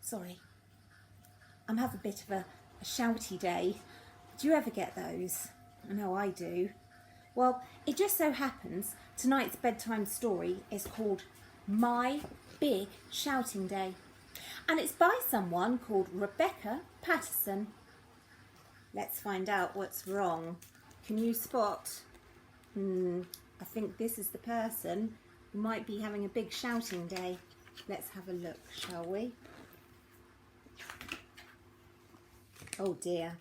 Sorry, I'm having a bit of a shouty day. Do you ever get those? I know I do. Well, it just so happens tonight's bedtime story is called My Big Shouting Day. And it's by someone called Rebecca Patterson. Let's find out what's wrong. Can you spot? I think this is the person who might be having a big shouting day. Let's have a look, shall we? Oh dear.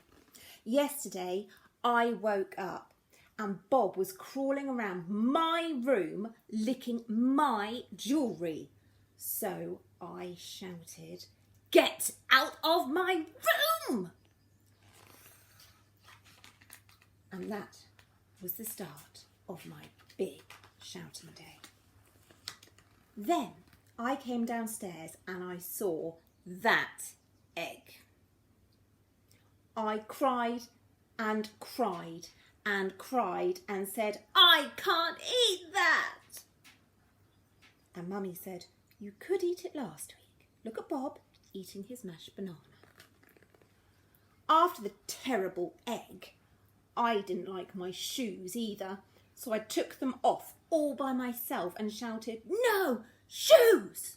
Yesterday I woke up and Bob was crawling around my room licking my jewellery. So I shouted, "Get out of my room!" And that was the start of my big shouting day. Then I came downstairs and I saw that egg. I cried and cried and cried and said, "I can't eat that!" And Mummy said, "You could eat it last week. Look at Bob eating his mashed banana." After the terrible egg, I didn't like my shoes either, so I took them off all by myself and shouted, "No shoes!"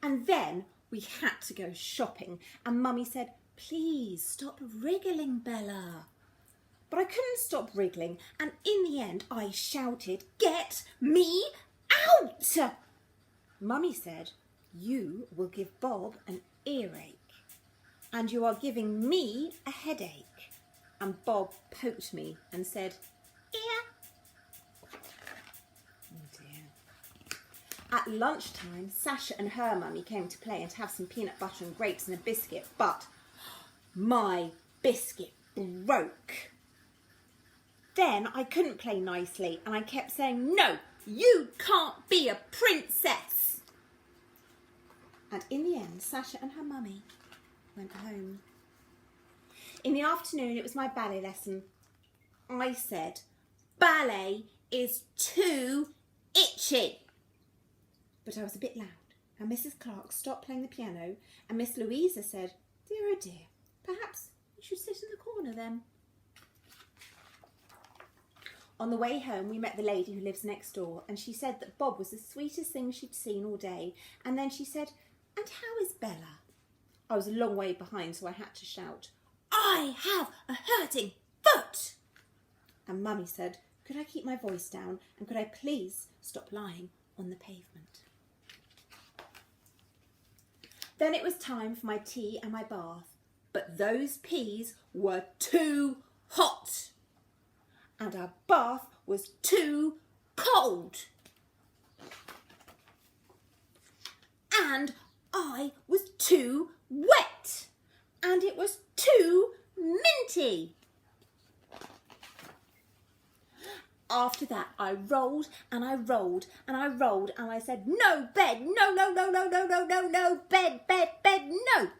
And then we had to go shopping and Mummy said, "Please stop wriggling, Bella." But I couldn't stop wriggling and in the end I shouted, "Get me out!" Mummy said, "You will give Bob an earache and you are giving me a headache." And Bob poked me and said, "Ear." Oh dear. At lunchtime, Sasha and her mummy came to play and to have some peanut butter and grapes and a biscuit, but my biscuit broke. Then I couldn't play nicely and I kept saying, "No, you can't be a princess." And in the end, Sasha and her mummy went home. In the afternoon, it was my ballet lesson. I said, "Ballet is too itchy." But I was a bit loud and Mrs. Clark stopped playing the piano and Miss Louisa said, "Dear oh dear, perhaps you should sit in the corner then." On the way home, we met the lady who lives next door and she said that Bob was the sweetest thing she'd seen all day. And then she said, "And how is Bella?" I was a long way behind, so I had to shout, "I have a hurting foot!" And Mummy said, could I keep my voice down and could I please stop lying on the pavement? Then it was time for my tea and my bath, but those peas were too hot and our bath was too cold. And I was too wet and it was too minty. After that, I rolled and I rolled and I rolled and I said, "No bed, no, no, no, no, no, no, no, no, bed, bed, bed, no."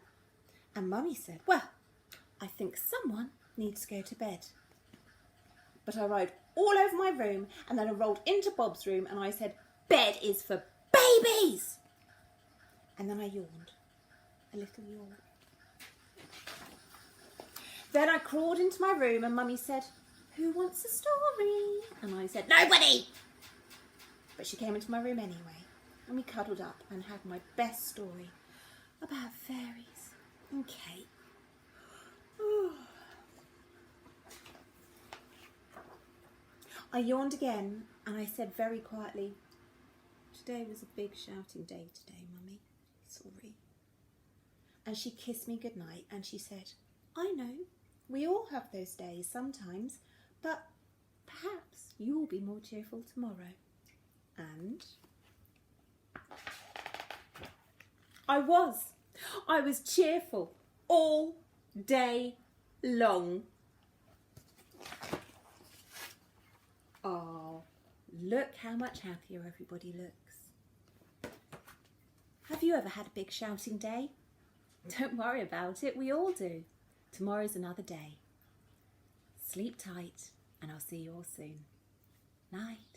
And Mummy said, "Well, I think someone needs to go to bed." But I rolled all over my room and then I rolled into Bob's room and I said, "Bed is for babies." And then I yawned, a little yawn. Then I crawled into my room and Mummy said, "Who wants a story?" And I said, "Nobody!" But she came into my room anyway and we cuddled up and had my best story about fairies and cake. I yawned again and I said very quietly, "Today was a big shouting day today, Mummy. Sorry." And she kissed me goodnight and she said, "I know, we all have those days sometimes, but perhaps you'll be more cheerful tomorrow." And I was cheerful all day long. Oh, look how much happier everybody looks. Have you ever had a big shouting day? Don't worry about it, we all do. Tomorrow's another day. Sleep tight and I'll see you all soon. Night.